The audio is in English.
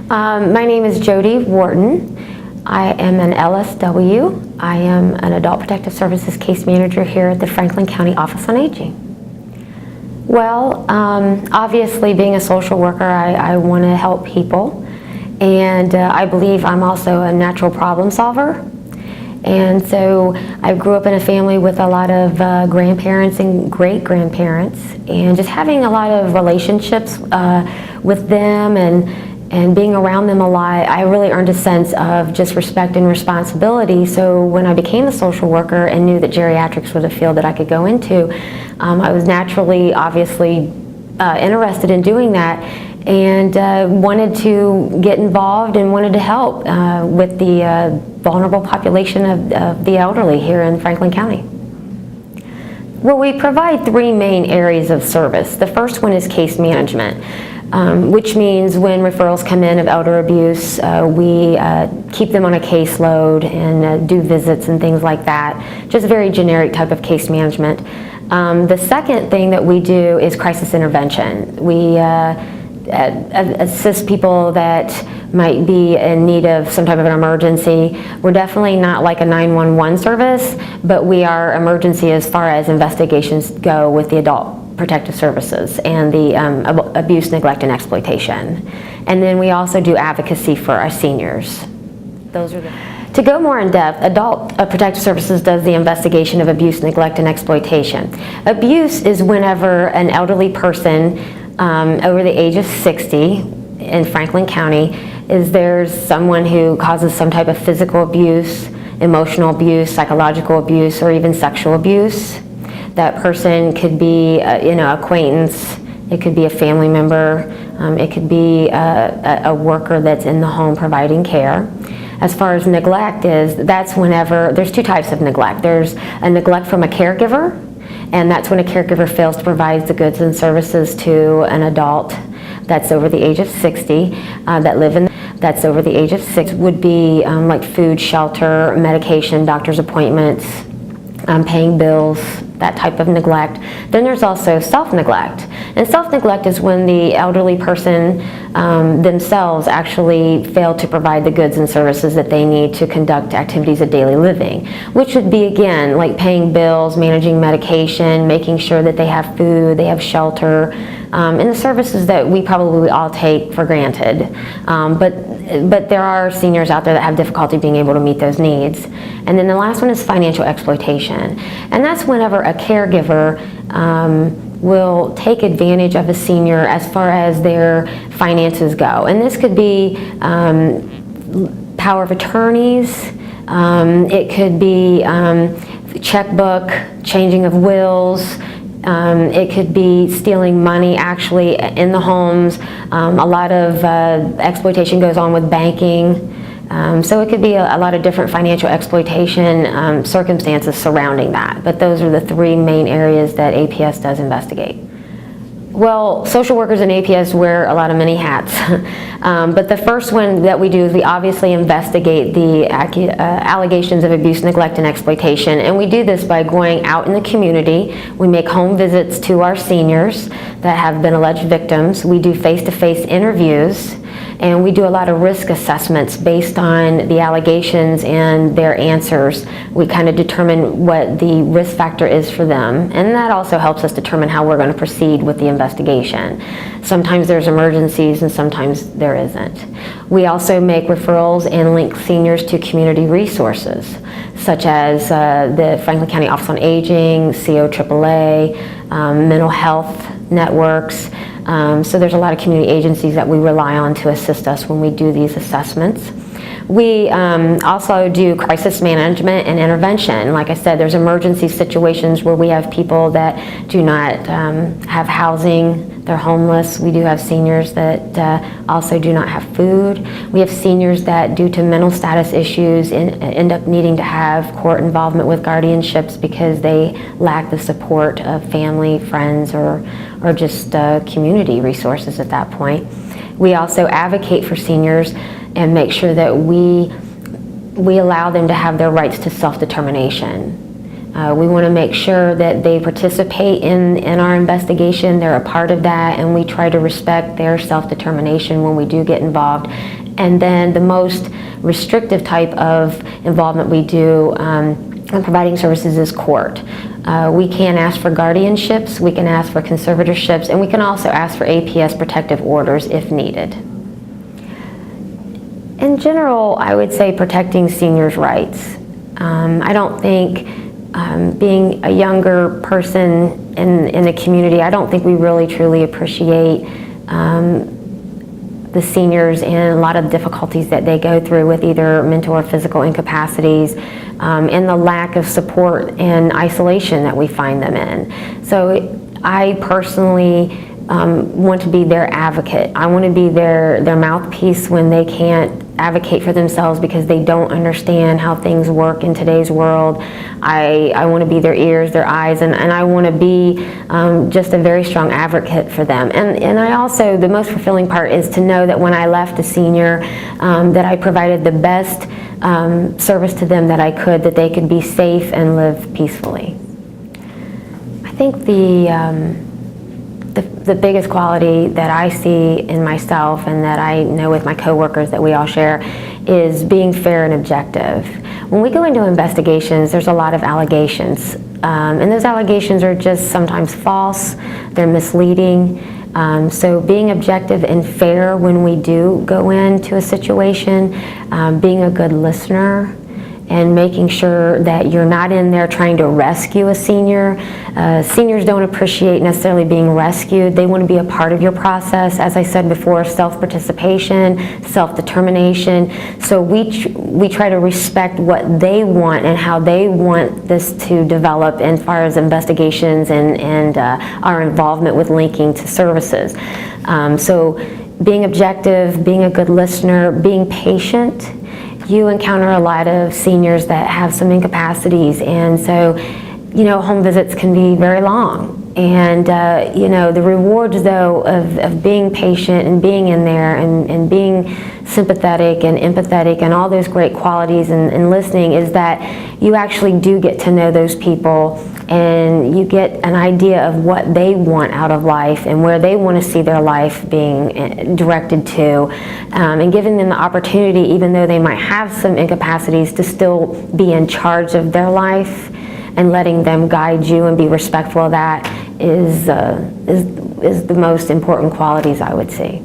My name is Jody Wharton. I am an LSW. I am an Adult Protective Services Case Manager here at the Franklin County Office on Aging. Well, obviously being a social worker, I want to help people, and I believe I'm also a natural problem solver. And so I grew up in a family with a lot of grandparents and great-grandparents, and just having a lot of relationships with them and being around them a lot, I really earned a sense of just respect and responsibility. So when I became a social worker and knew that geriatrics was a field that I could go into, I was naturally, obviously, interested in doing that, and wanted to get involved and wanted to help with the vulnerable population of the elderly here in Franklin County. Well, we provide three main areas of service. The first one is case management, which means when referrals come in of elder abuse, we keep them on a caseload and do visits and things like that. Just a very generic type of case management. The second thing that we do is crisis intervention. We assist people that might be in need of some type of an emergency. We're definitely not like a 911 service, but we are emergency as far as investigations go with the Adult Protective Services and the abuse, neglect, and exploitation. And then we also do advocacy for our seniors. Those are the... To go more in depth, Adult Protective Services does the investigation of abuse, neglect, and exploitation. Abuse is whenever an elderly person over the age of 60 in Franklin County there's someone who causes some type of physical abuse, emotional abuse, psychological abuse, or even sexual abuse. That person could be an acquaintance, it could be a family member, it could be a worker that's in the home providing care. As far as neglect that's whenever, there's two types of neglect. There's a neglect from a caregiver, and that's when a caregiver fails to provide the goods and services to an adult that's over the age of 60 that's over the age of 6 would be like food, shelter, medication, doctor's appointments, paying bills, that type of neglect. Then there's also self-neglect. And self-neglect is when the elderly person themselves actually fail to provide the goods and services that they need to conduct activities of daily living, which would be, again, like paying bills, managing medication, making sure that they have food, they have shelter, and the services that we probably all take for granted. But there are seniors out there that have difficulty being able to meet those needs. And then the last one is financial exploitation. And that's whenever a caregiver will take advantage of a senior as far as their finances go. And this could be power of attorneys, it could be checkbook, changing of wills, it could be stealing money actually in the homes. A lot of exploitation goes on with banking. So it could be a lot of different financial exploitation circumstances surrounding that. But those are the three main areas that APS does investigate. Well, social workers in APS wear a lot of many hats. But the first one that we do is we obviously investigate the allegations of abuse, neglect, and exploitation. And we do this by going out in the community. We make home visits to our seniors that have been alleged victims. We do face-to-face interviews. And we do a lot of risk assessments based on the allegations and their answers. We kind of determine what the risk factor is for them. And that also helps us determine how we're going to proceed with the investigation. Sometimes there's emergencies and sometimes there isn't. We also make referrals and link seniors to community resources, such as the Franklin County Office on Aging, COAAA, mental health networks. So there's a lot of community agencies that we rely on to assist us when we do these assessments. We also do crisis management and intervention. Like I said, there's emergency situations where we have people that do not have housing, they're homeless. We do have seniors that also do not have food. We have seniors that, due to mental status issues, end up needing to have court involvement with guardianships because they lack the support of family, friends, or just community resources at that point. We also advocate for seniors and make sure that we allow them to have their rights to self-determination. We want to make sure that they participate in our investigation, they're a part of that, and we try to respect their self-determination when we do get involved. And then the most restrictive type of involvement we do in providing services is court. We can ask for guardianships, we can ask for conservatorships, and we can also ask for APS protective orders if needed. In general, I would say protecting seniors' rights. I don't think being a younger person in the community, I don't think we really truly appreciate the seniors and a lot of the difficulties that they go through with either mental or physical incapacities, and the lack of support and isolation that we find them in. So I personally want to be their advocate. I want to be their mouthpiece when they can't advocate for themselves because they don't understand how things work in today's world. I want to be their ears, their eyes, and I want to be just a very strong advocate for them. And I also, the most fulfilling part is to know that when I left a senior, that I provided the best service to them that I could, that they could be safe and live peacefully. I think the biggest quality that I see in myself and that I know with my coworkers that we all share is being fair and objective. When we go into investigations, there's a lot of allegations, and those allegations are just sometimes false, they're misleading. So being objective and fair when we do go into a situation, being a good listener, and making sure that you're not in there trying to rescue a senior. Seniors don't appreciate necessarily being rescued. They want to be a part of your process. As I said before, self-participation, self-determination. So we try to respect what they want and how they want this to develop as far as investigations and our involvement with linking to services. So being objective, being a good listener, being patient. You encounter a lot of seniors that have some incapacities, and so, home visits can be very long. And, the rewards, though, of being patient and being in there and being sympathetic and empathetic and all those great qualities and listening is that you actually do get to know those people and you get an idea of what they want out of life and where they want to see their life being directed to, and giving them the opportunity, even though they might have some incapacities, to still be in charge of their life, and letting them guide you and be respectful of that is the most important qualities I would say.